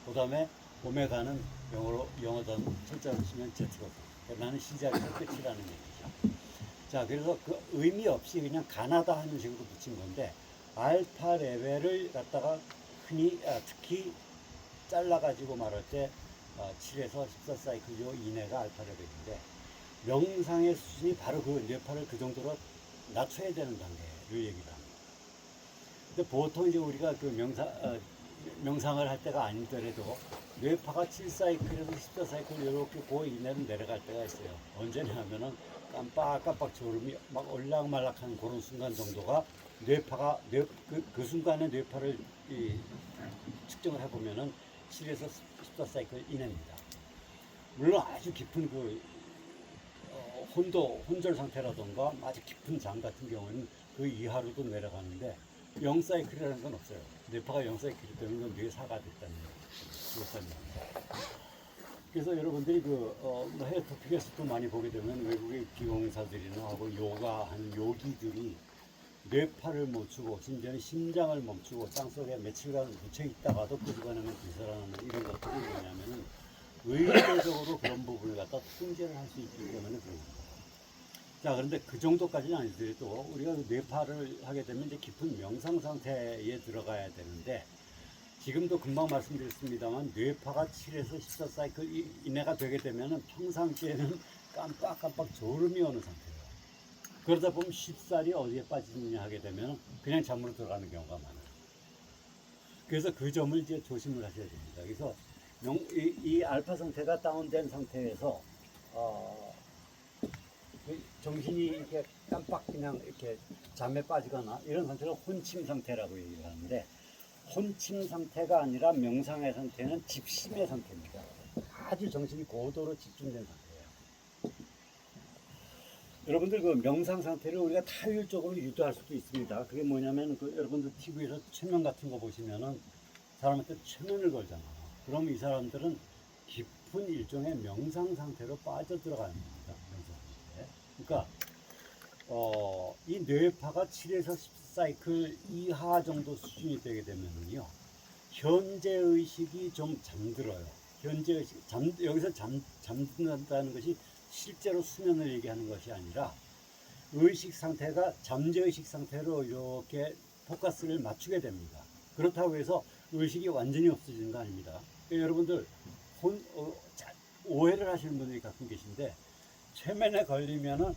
그 다음에 오메가는 영어로 철자로 치면 Z거든. 나는 시작에서 끝이라는 얘기죠. 자, 그래서 그 의미 없이 그냥 가나다 하는 식으로 붙인 건데, 알파 레벨을 갖다가 특히 잘라가지고 말할 때 7에서 14사이클 이내가 알파 레벨인데, 명상의 수준이 바로 그 뇌파를 그 정도로 낮춰야 되는 단계를 얘기를 합니다. 근데 보통 이제 우리가 그 명상을 할 때가 아니더라도 뇌파가 7사이클에서 14사이클 이렇게 그 이내로 내려갈 때가 있어요. 언제냐면은 깜빡깜빡 졸음이 막 올락말락하는 그런 순간 정도가 뇌파가 그 순간에 뇌파를 측정을 해보면은 7에서 14사이클 이내입니다. 물론 아주 깊은 혼절 상태라던가 아주 깊은 잠 같은 경우는 그 이하로도 내려가는데 0사이클이라는 건 없어요. 뇌파가 0사이클이 되면 건 뇌사가 됐다는 얘기입니다. 그래서 여러분들이 해외 토픽에서도 많이 보게 되면 외국의 기공사들이나 하고 요가 하는 요기들이 뇌파를 멈추고 심지어는 심장을 멈추고 땅속에 며칠간 묻혀 있다가도 끄집어내면 되살아나는 이런 것들이 뭐냐면은 의도적으로 그런 부분을 갖다 통제를 할 수 있기 때문에 그런 겁니다. 자, 그런데 그 정도까지는 아니더라도 우리가 뇌파를 하게 되면 이제 깊은 명상 상태에 들어가야 되는데, 지금도 금방 말씀드렸습니다만 뇌파가 7에서 14사이클 이내가 되게 되면은 평상시에는 깜빡깜빡 졸음이 오는 상태예요. 그러다 보면 쉽사리 어디에 빠지느냐 하게 되면 그냥 잠으로 들어가는 경우가 많아요. 그래서 그 점을 이제 조심을 하셔야 됩니다. 그래서 이 알파 상태가 다운된 상태에서 정신이 이렇게 깜빡 그냥 이렇게 잠에 빠지거나 이런 상태를 혼침 상태라고 얘기를 하는데, 혼침 상태가 아니라 명상의 상태는 집심의 상태입니다. 아주 정신이 고도로 집중된 상태예요. 여러분들 그 명상 상태를 우리가 타율적으로 유도할 수도 있습니다. 그게 뭐냐면 여러분들 TV에서 최면 같은 거 보시면은 사람한테 최면을 걸잖아. 그럼 이 사람들은 깊은 일종의 명상 상태로 빠져 들어가는 겁니다. 명상 상태. 그러니까 이 뇌파가 7에서 10사이클 이하 정도 수준이 되게 되면은요, 현재 의식이 좀 잠들어요. 현재 의식, 여기서 잠든다는 것이 실제로 수면을 얘기하는 것이 아니라 의식 상태가 잠재의식 상태로 이렇게 포커스를 맞추게 됩니다. 그렇다고 해서 의식이 완전히 없어지는 거 아닙니다. 그러니까 여러분들 오해를 하시는 분들이 가끔 계신데, 최면에 걸리면은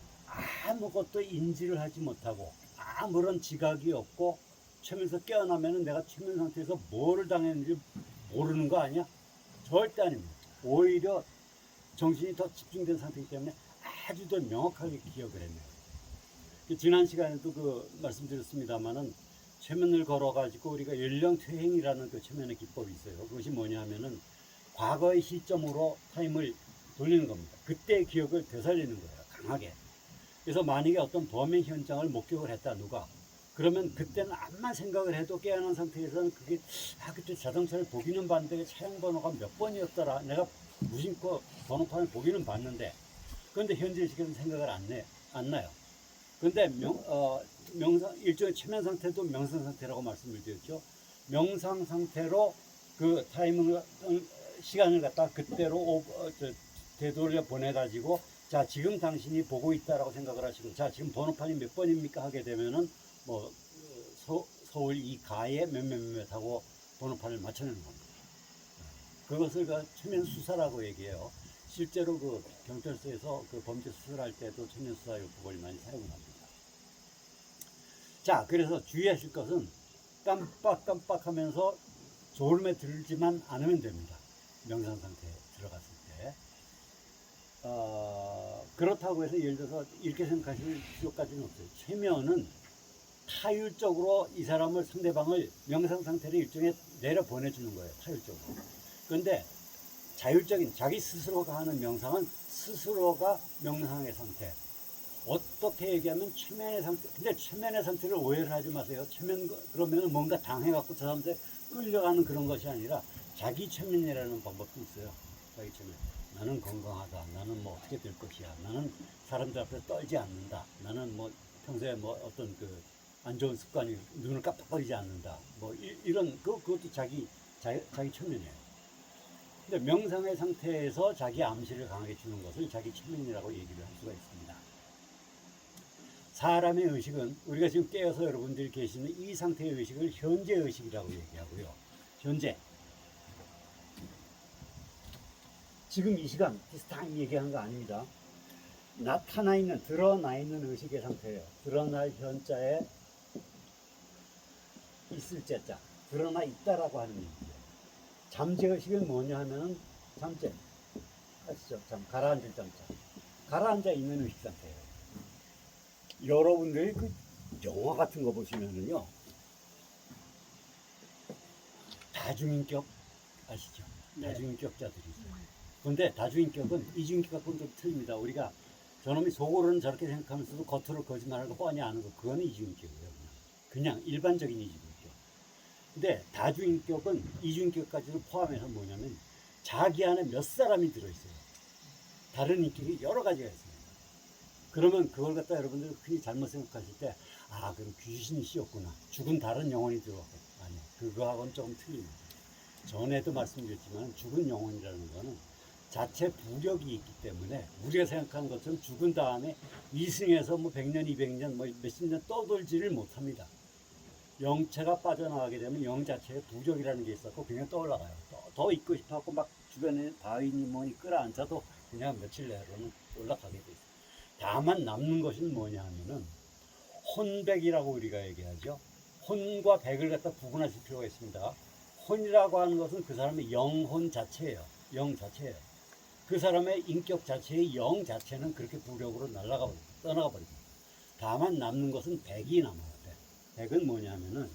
아무것도 인지를 하지 못하고 아무런 지각이 없고 최면에서 깨어나면은 내가 최면 상태에서 뭐를 당했는지 모르는 거 아니야? 절대 아닙니다. 오히려 정신이 더 집중된 상태이기 때문에 아주 더 명확하게 기억을 해내요. 지난 시간에도 말씀드렸습니다만은 최면을 걸어가지고 우리가 연령퇴행이라는 그 최면의 기법이 있어요. 그것이 뭐냐 하면은 과거의 시점으로 타임을 돌리는 겁니다. 그때의 기억을 되살리는 거예요. 강하게. 그래서 만약에 어떤 범행 현장을 목격을 했다, 누가. 그러면 그때는 암만 생각을 해도 깨어난 상태에서는 그때 자동차를 보기는 봤는데 차량 번호가 몇 번이었더라. 내가 무심코 번호판을 보기는 봤는데, 그런데 현재 시간은 생각을 안 나요. 그런데 명상, 일종의 최면 상태도 명상 상태라고 말씀을 드렸죠. 명상 상태로 그 시간을 갖다 그때로 되돌려 보내가지고, 자, 지금 당신이 보고 있다라고 생각을 하시고, 자, 지금 번호판이 몇 번입니까? 하게 되면은, 서울 이 가에 몇몇몇 하고 번호판을 맞춰내는 겁니다. 그것을 최면 수사라고 얘기해요. 실제로 경찰서에서 범죄 수사할 때도 최면 수사 요법을 많이 사용을 합니다. 자, 그래서 주의하실 것은 깜빡깜빡 하면서 졸음에 들지만 않으면 됩니다. 명상 상태에 들어갔을 때. 그렇다고 해서 예를 들어서 이렇게 생각하실 필요까지는 없어요. 최면은 타율적으로 이 상대방을 명상 상태로 일종의 내려 보내주는 거예요. 타율적으로. 그런데 자율적인 자기 스스로가 하는 명상은 스스로가 명상의 상태. 어떻게 얘기하면 최면의 상태. 근데 최면의 상태를 오해를 하지 마세요. 그러면 뭔가 당해갖고 저 사람한테 끌려가는 그런 것이 아니라 자기 최면이라는 방법도 있어요. 자기 최면. 나는 건강하다. 나는 어떻게 될 것이야. 나는 사람들 앞에 떨지 않는다. 나는 평소에 어떤 안 좋은 습관이 눈을 깜빡거리지 않는다. 이런 그것도 자기 최면이에요. 근데 명상의 상태에서 자기 암시를 강하게 주는 것을 자기 최면이라고 얘기를 할 수가 있습니다. 사람의 의식은 우리가 지금 깨어서 여러분들이 계시는 이 상태의 의식을 현재 의식이라고 얘기하고요. 현재. 지금 이 시간, this time 얘기하는 거 아닙니다. 나타나 있는, 드러나 있는 의식의 상태예요. 드러날 현자에 있을 자자. 드러나 있다라고 하는 얘기죠. 잠재의식은 뭐냐 하면은 잠재. 아시죠? 잠, 가라앉을 잠자. 가라앉아 있는 의식 상태예요. 여러분들이 그 영화 같은 거 보시면은요. 다중인격 아시죠? 네. 다중인격자들이 있어요. 그런데 다중인격은 이중인격하고는 좀 틀립니다. 우리가 저놈이 속으로는 저렇게 생각하면서도 겉으로 거짓말하고 뻔히 아는 거, 그거는 이중인격이에요. 그냥 일반적인 이중인격. 근데 다중인격은 이중인격까지도 포함해서 뭐냐면 자기 안에 몇 사람이 들어있어요. 다른 인격이 여러 가지가 있습니다. 그러면 그걸 갖다 여러분들이 흔히 잘못 생각하실 때, 아, 그럼 귀신이 씌었구나. 죽은 다른 영혼이 들어왔겠다. 아니요. 그거하고는 조금 틀립니다. 전에도 말씀드렸지만 죽은 영혼이라는 거는 자체 부력이 있기 때문에 우리가 생각하는 것처럼 죽은 다음에 이승에서 뭐 100년, 200년, 뭐 몇십 년 떠돌지를 못합니다. 영체가 빠져나가게 되면 영 자체에 부력이라는 게 있었고 그냥 떠올라가요. 더 있고 싶어갖고 막 주변에 바위니 뭐니 끌어앉아도 그냥 며칠 내로는 올라가게 돼 있어요. 다만 남는 것은 뭐냐 하면은 혼백이라고 우리가 얘기하죠. 혼과 백을 갖다 구분하실 필요가 있습니다. 혼이라고 하는 것은 그 사람의 영혼 자체예요. 영 자체예요. 그 사람의 인격 자체의 영 자체는 그렇게 부력으로 날아가 버립니다. 떠나가 버립니다. 다만 남는 것은 백이 남아요. 백은 뭐냐면은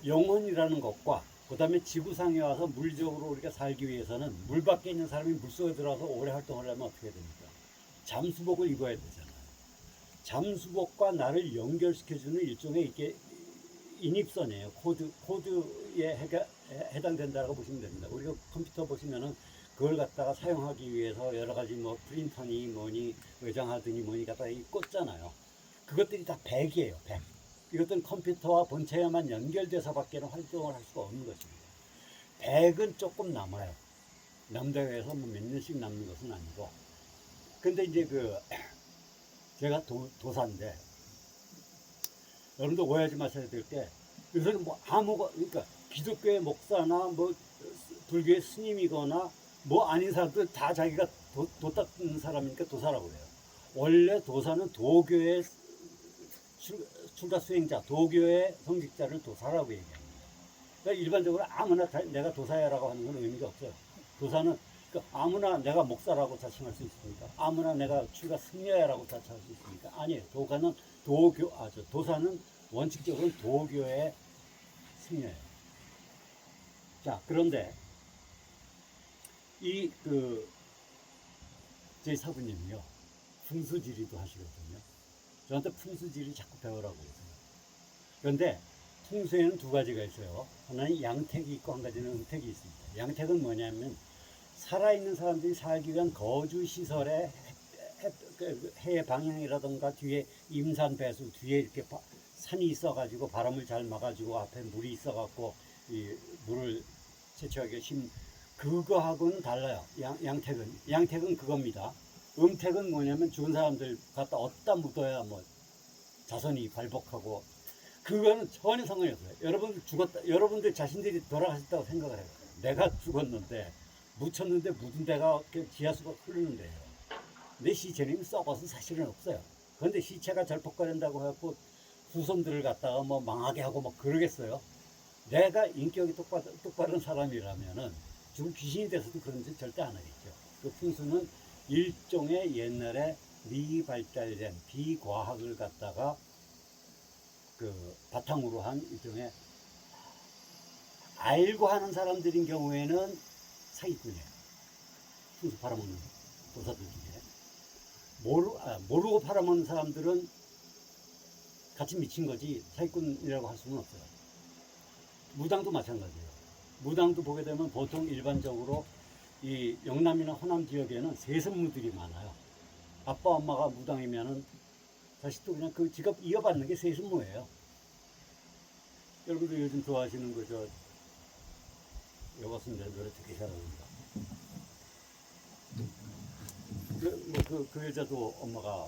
영혼이라는 것과 그 다음에 지구상에 와서 물리적으로 우리가 살기 위해서는 물 밖에 있는 사람이 물속에 들어와서 오래 활동을 하면 어떻게 됩니까? 잠수복을 입어야 되잖아요. 잠수복과 나를 연결시켜주는 일종의 이게 인입선이에요. 코드에 해당된다고 보시면 됩니다. 우리가 컴퓨터 보시면은 그걸 갖다가 사용하기 위해서 여러 가지 뭐 프린터니 뭐니 외장하드니 뭐니 갖다가 꽂잖아요. 그것들이 다 백이에요. 백. 이것들은 컴퓨터와 본체에만 연결돼서 밖에는 활동을 할 수가 없는 것입니다. 백은 조금 남아요. 남다고 해서 뭐 몇 년씩 남는 것은 아니고. 근데 이제 제가 도사인데, 여러분도 오해하지 마셔야 될 게, 요새는 뭐 그러니까 기독교의 목사나 뭐 불교의 스님이거나 뭐 아닌 사람들 다 자기가 도 닦는 사람이니까 도사라고 해요. 원래 도사는 도교의 출가 수행자, 도교의 성직자를 도사라고 얘기합니다. 그러니까 일반적으로 아무나 내가 도사야라고 하는 건 의미가 없어요. 도사는 그러니까 아무나 내가 목사라고 자칭할 수 있습니까? 아무나 내가 출가 승려야라고 자칭할 수 있습니까? 아니에요. 도사는 원칙적으로 도교의 승려예요. 자, 그런데 제 사부님이요, 풍수지리도 하시거든요. 저한테 풍수지리 자꾸 배우라고 그러세요. 그런데 풍수에는 두 가지가 있어요. 하나는 양택이 있고 한 가지는 음택이 있습니다. 양택은 뭐냐면 살아있는 사람들이 살기 위한 거주시설의 해의 방향이라던가 뒤에 임산 배수, 뒤에 이렇게 산이 있어가지고 바람을 잘 막아주고 앞에 물이 있어갖고 이 물을 채취하기 그거하고는 달라요. 양택은 그겁니다. 음택은 뭐냐면 죽은 사람들 갖다 어디다 묻어야 뭐 자손이 발복하고, 그거는 전혀 상관이 없어요. 여러분들 자신들이 돌아가셨다고 생각을 해요. 내가 죽었는데 묻혔는데 묻은 데가 지하수가 흐르는데요. 내 시체는 썩어서 사실은 없어요. 그런데 시체가 절폭거린다고 해갖고 후손들을 갖다가 뭐 망하게 하고 뭐 그러겠어요. 내가 인격이 똑바른 사람이라면은 죽은 귀신이 돼서도 그런 짓 절대 안 하겠죠. 그 풍수는 일종의 옛날에 미발달된 비과학을 갖다가 바탕으로 한 일종의, 알고 하는 사람들인 경우에는 사기꾼이에요. 풍수 팔아먹는 도사들 중에. 모르고 팔아먹는 사람들은 같이 미친 거지 사기꾼이라고 할 수는 없어요. 무당도 마찬가지예요. 무당도 보게 되면 보통 일반적으로 이 영남이나 호남 지역에는 세습무들이 많아요. 아빠 엄마가 무당이면은 사실 또 그냥 그 직업 이어받는 게 세습무예요. 여러분들 요즘 좋아하시는 여보세요, 내 노래 되게 잘하는다. 그 여자도 엄마가